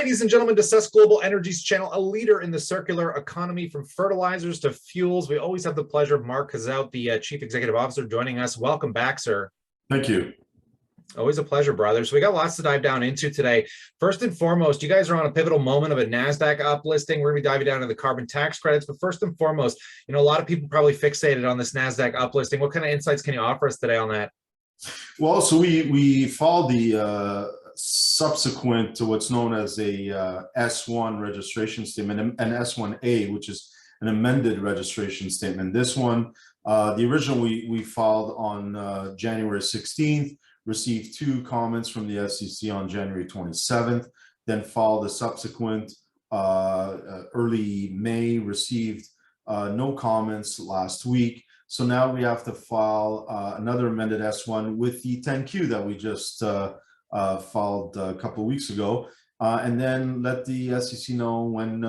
ladies and gentlemen, to Susglobal Energy's channel, a leader in the circular economy from fertilizers to fuels. We always have the pleasure of Marc Hazout, the Chief Executive Officer, joining us. Welcome back, sir. Thank you. Always a pleasure, brother. So we got lots to dive down into today. First and foremost, you guys are on a pivotal moment of a Nasdaq uplisting. We're going to be diving down into the carbon tax credits. But first and foremost, you know, a lot of people probably fixated on this Nasdaq uplisting. What kind of insights can you offer us today on that? Well, so we followed the subsequent to what's known as a S1 registration statement, and S1A, which is an amended registration statement. This one, the original we filed on January 16th, received 2 comments from the SEC on January 27th, then filed a subsequent early May, received no comments last week. So now we have to file another amended S1 with the 10Q that we just filed a couple of weeks ago, and then let the SEC know when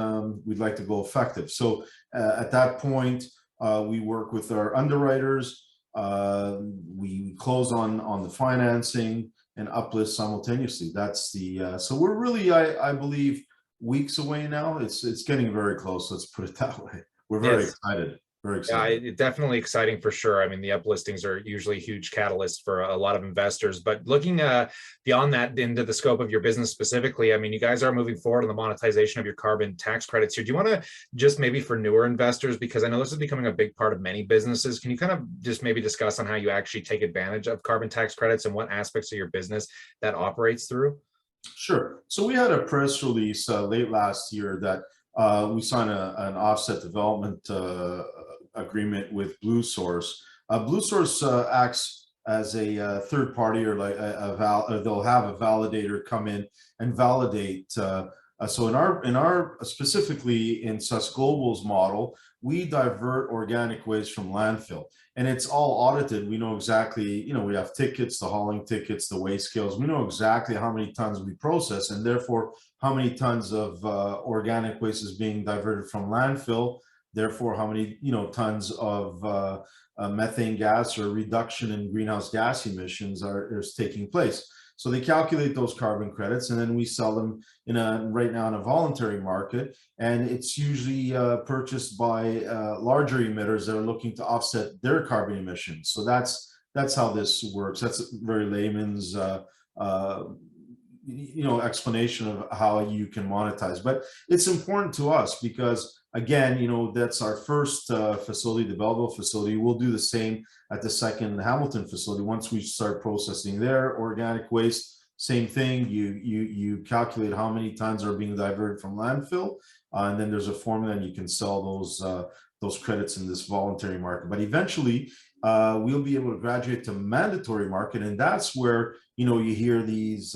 we'd like to go effective. So at that point, we work with our underwriters. We close on the financing and uplist simultaneously. That's the so we're really, I believe, weeks away now. It's getting very close. Let's put it that way. We're very excited. Very excited. Yeah, definitely exciting for sure. I mean, the uplistings are usually huge catalysts for a lot of investors. But looking beyond that into the scope of your business specifically, I mean, you guys are moving forward on the monetization of your carbon tax credits here. Do you want to just maybe for newer investors, because I know this is becoming a big part of many businesses, can you kind of just maybe discuss on how you actually take advantage of carbon tax credits and what aspects of your business that operates through? Sure. So we had a press release late last year that we signed an offset development agreement with Blue Source. Blue Source acts as a third party, or like they'll have a validator come in and validate. So in our specifically in Susglobal's model, we divert organic waste from landfill, and it's all audited. We know exactly, you know, we have tickets, the hauling tickets, the weigh scales. We know exactly how many tons we process, and therefore how many tons of organic waste is being diverted from landfill. Therefore, how many, you know, tons of methane gas or reduction in greenhouse gas emissions is taking place. So they calculate those carbon credits, and then we sell them right now in a voluntary market, and it's usually purchased by larger emitters that are looking to offset their carbon emissions. So that's how this works. That's a very layman's you know, explanation of how you can monetize. But it's important to us because, again, you know, that's our first facility, the Belleville facility. We'll do the same at the second Hamilton facility. Once we start processing their organic waste, same thing. You calculate how many tons are being diverted from landfill, and then there's a formula, and you can sell those credits in this voluntary market. But eventually, we'll be able to graduate to mandatory market, and that's where, you know, you hear these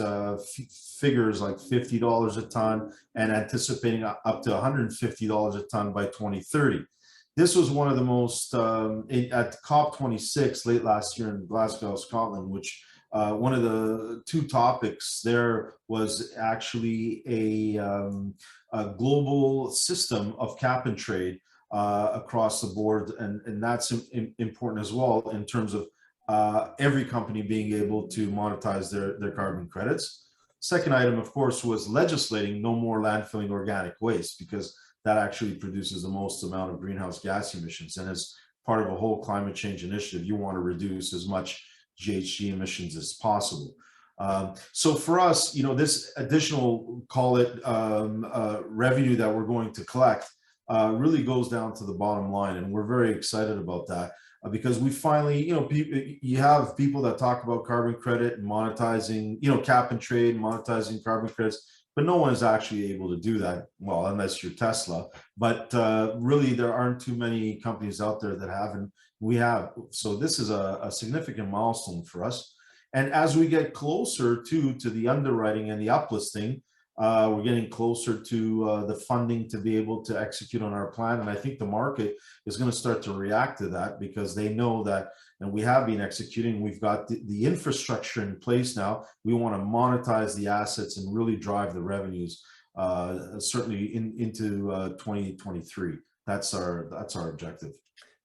figures like $50 a ton and anticipating up to $150 a ton by 2030. This was one of the most at COP26 late last year in Glasgow, Scotland, which one of the 2 topics there was actually a global system of cap and trade across the board, and that's important as well in terms of every company being able to monetize their carbon credits. Second item, of course, was legislating no more landfilling organic waste, because that actually produces the most amount of greenhouse gas emissions. And as part of a whole climate change initiative, you want to reduce as much GHG emissions as possible. So for us, you know, this additional, call it revenue that we're going to collect really goes down to the bottom line, and we're very excited about that. Because we finally, you know, you have people that talk about carbon credit and monetizing, you know, cap and trade, monetizing carbon credits, but no one is actually able to do that. Well, unless you're Tesla, but really there aren't too many companies out there that have, and we have. So this is a significant milestone for us. And as we get closer to the underwriting and the uplisting, we're getting closer to the funding to be able to execute on our plan. And I think the market is going to start to react to that, because they know that, and we have been executing, we've got the infrastructure in place now. We want to monetize the assets and really drive the revenues, certainly into 2023. That's our objective.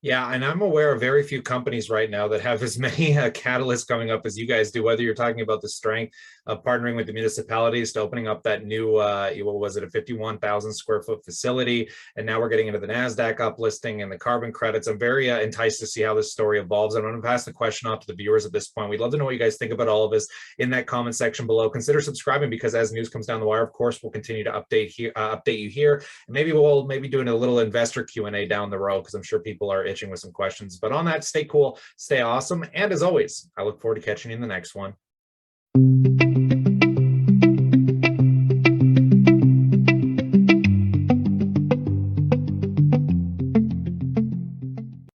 Yeah, and I'm aware of very few companies right now that have as many catalysts coming up as you guys do, whether you're talking about the strength of partnering with the municipalities to opening up that new, what was it, a 51,000 square foot facility. And now we're getting into the Nasdaq uplisting and the carbon credits. I'm very enticed to see how this story evolves. I'm going to pass the question off to the viewers at this point. We'd love to know what you guys think about all of this in that comment section below. Consider subscribing, because as news comes down the wire, of course, we'll continue to update you here. And maybe we'll doing a little investor Q&A down the road, because I'm sure people are itching with some questions. But on that, stay cool, stay awesome. And as always, I look forward to catching you in the next one.